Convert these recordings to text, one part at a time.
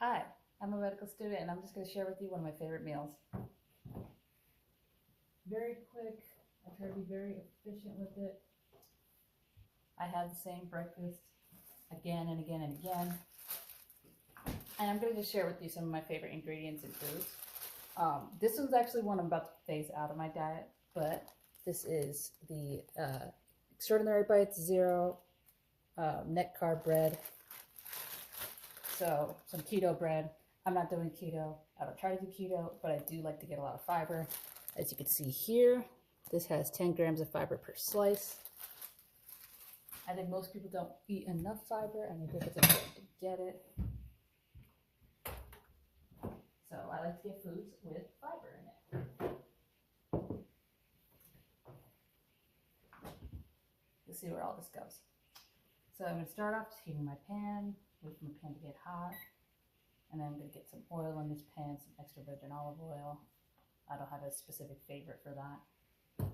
Hi, I'm a medical student and I'm just going to share with you one of my favorite meals. Very quick. I try to be very efficient with it. I have the same breakfast again and again and again. And I'm going to just share with you some of my favorite ingredients and foods. This one's actually one I'm about to phase out of my diet, but this is the Extraordinary Bites Zero net carb bread. So some keto bread. I'm not doing keto. I don't try to do keto, but I do like to get a lot of fiber. As you can see here, this has 10 grams of fiber per slice. I think most people don't eat enough fiber, and I think it's important to get it. So I like to get foods with fiber in it. You'll see where all this goes. So I'm going to start off just heating my pan, wait for my pan to get hot, and then I'm going to get some oil in this pan, some extra virgin olive oil. I don't have a specific favorite for that.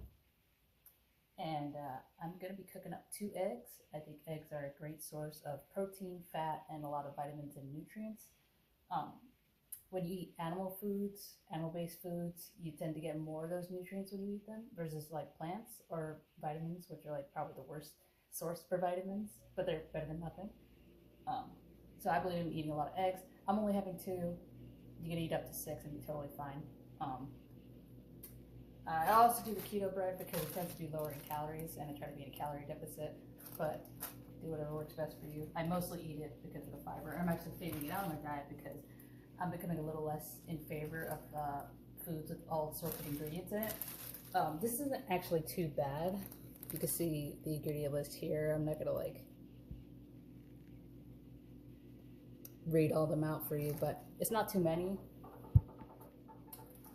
And I'm going to be cooking up 2 eggs. I think eggs are a great source of protein, fat, and a lot of vitamins and nutrients. When you eat animal foods, animal-based foods, you tend to get more of those nutrients when you eat them versus like plants or vitamins, which are like probably the worst source for vitamins, but they're better than nothing. So I believe in eating a lot of eggs. I'm only having 2. You can eat up to 6 and be totally fine. I also do the keto bread because it tends to be lower in calories, and I try to be in a calorie deficit, but do whatever works best for you. I mostly eat it because of the fiber. I'm actually phasing it out of my diet because I'm becoming a little less in favor of foods with all sorts of ingredients in it. This isn't actually too bad. You can see the ingredient list here. I'm not gonna like read all them out for you, but it's not too many.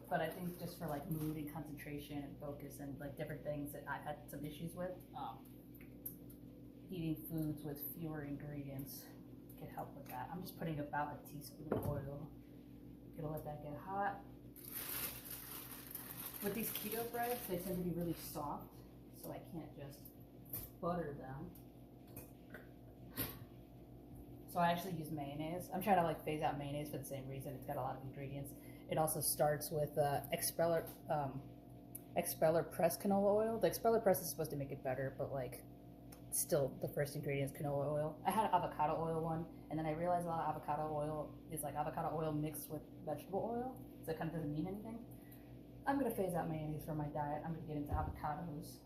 But I think just for like mood and concentration and focus and like different things that I've had some issues with, eating foods with fewer ingredients can help with that. I'm just putting about a teaspoon of oil. Gonna let that get hot. With these keto breads, they tend to be really soft, so I can't just butter them. So I actually use mayonnaise. I'm trying to like phase out mayonnaise for the same reason. It's got a lot of ingredients. It also starts with expeller pressed canola oil. The expeller press is supposed to make it better, but like still the first ingredient is canola oil. I had avocado oil one, and then I realized a lot of avocado oil is like avocado oil mixed with vegetable oil, so it kind of doesn't mean anything. I'm going to phase out mayonnaise from my diet. I'm going to get into avocados.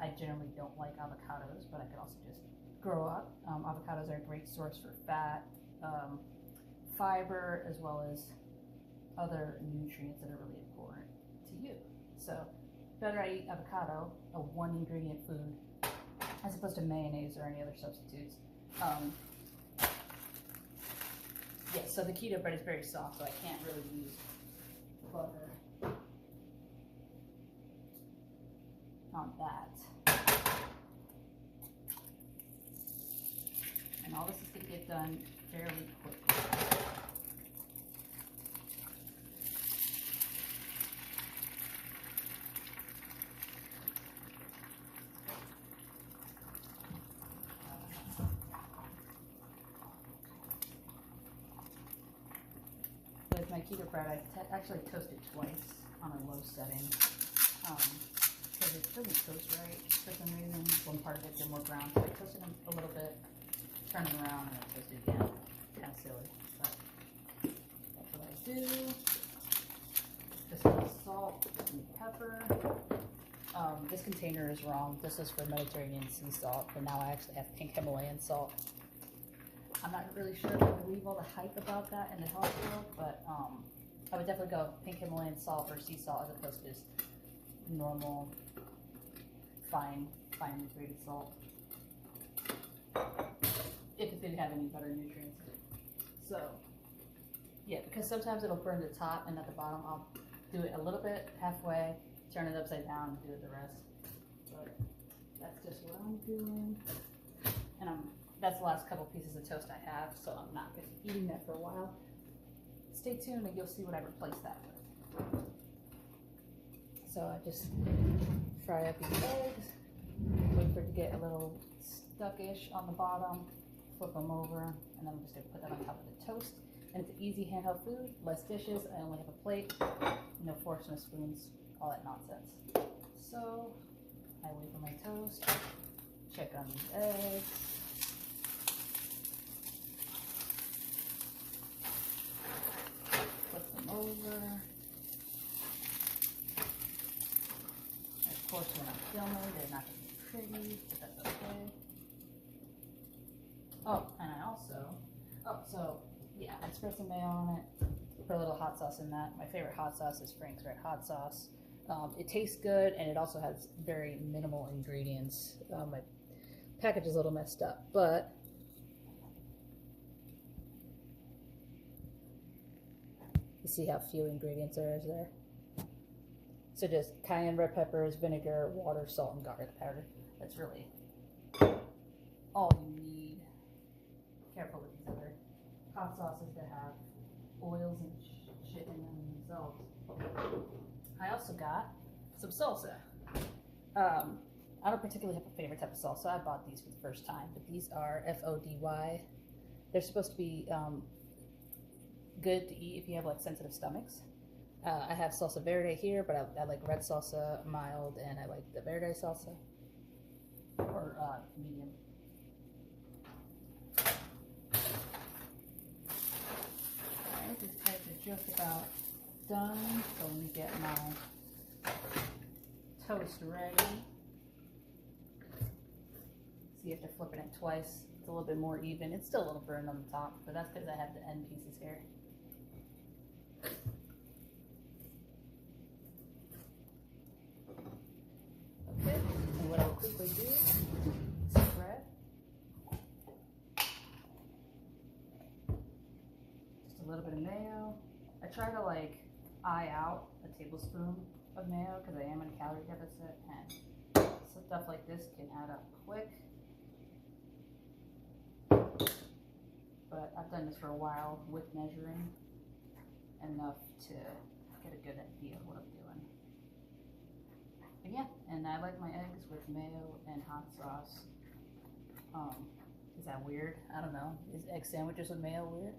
I generally don't like avocados, but I could also just grow up. Avocados are a great source for fat, fiber, as well as other nutrients that are really important to you. So better I eat avocado, a 1 ingredient food, as opposed to mayonnaise or any other substitutes. Yeah, so the keto bread is very soft, so I can't really use butter on that. And all this is going to get done fairly quickly. With my keto bread, I actually toast it twice on a low setting because it doesn't toast right for some reason. One part of it is more brown, so I toast it a little bit, turn it around, and then toast it again. Kind of silly, but that's what I do. Just some salt and pepper. This container is wrong. This is for Mediterranean sea salt, but now I actually have pink Himalayan salt. I'm not really sure if I believe all the hype about that in the health world, but I would definitely go pink Himalayan salt or sea salt as opposed to just normal, finely grated salt. If it didn't have any better nutrients. So, yeah, because sometimes it'll burn the top and at the bottom. I'll do it a little bit, halfway, turn it upside down, and do it the rest. But that's just what I'm doing. And that's the last couple pieces of toast I have, so I'm not going to be eating that for a while. Stay tuned and you'll see what I replace that with. So I just fry up these eggs, wait for it to get a little stuckish on the bottom, flip them over, and then I'm just going to put that on top of the toast. And it's easy handheld food, less dishes. I only have a plate, no forks, no spoons, all that nonsense. So I wait for my toast, check on these eggs. Flip them over. And of course, when I'm filming, they're not going to be pretty, but that's okay. Oh, and I also, yeah, I spread some mayo on it, put a little hot sauce in that. My favorite hot sauce is Frank's Red Hot Sauce. It tastes good, and it also has very minimal ingredients. My package is a little messed up, but you see how few ingredients there is there. So just cayenne red peppers, vinegar, water, salt, and garlic powder. That's really all you need. Careful with these other hot sauces that have oils and shit in them themselves. I also got some salsa. I don't particularly have a favorite type of salsa. I bought these for the first time, but these are FODY. They're supposed to be good to eat if you have like sensitive stomachs. I have salsa verde here, but I like red salsa, mild, and I like the verde salsa, or medium. Alright, these eggs are just about done, so let me get my toast ready. So you have to flip it twice. It's a little bit more even. It's still a little burned on the top, but that's because I have the end pieces here. Okay, and what I'll quickly do is spread. Just a little bit of mayo. I try to like eye out a tablespoon of mayo because I am in a calorie deficit, and stuff like this can add up quick. But I've done this for a while with measuring enough to get a good idea of what I'm doing. But yeah, and I like my eggs with mayo and hot sauce. Is that weird? I don't know. Is egg sandwiches with mayo weird?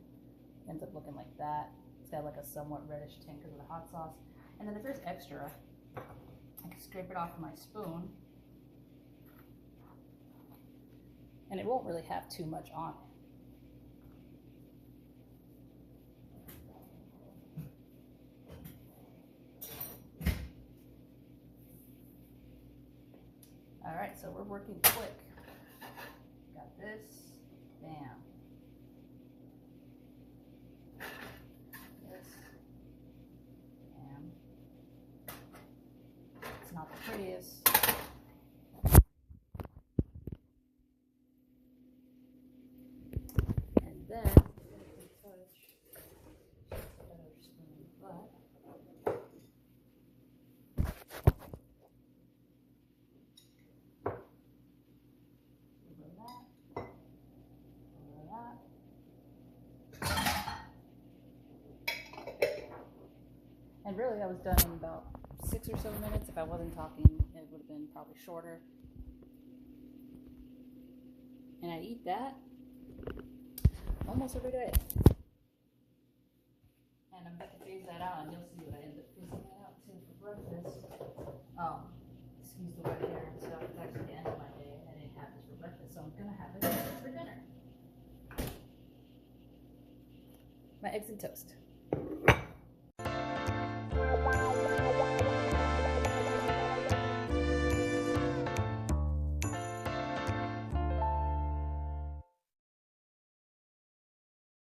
Ends up looking like that. It's got like a somewhat reddish tint because of the hot sauce. And then if there's extra, I can scrape it off with my spoon. And it won't really have too much on it. All right, so we're working quick. Got this, bam. This, bam. It's not the prettiest. And then, touch better spoon, but and really, I was done in about 6 or so minutes. If I wasn't talking, it would have been probably shorter. And I eat that almost every day. And I'm about to phase that out, and you'll see what I end up phasing that out too for breakfast. Excuse the wet hair and stuff. It's actually the end of my day. I didn't have this for breakfast, so I'm gonna have it for dinner. My eggs and toast.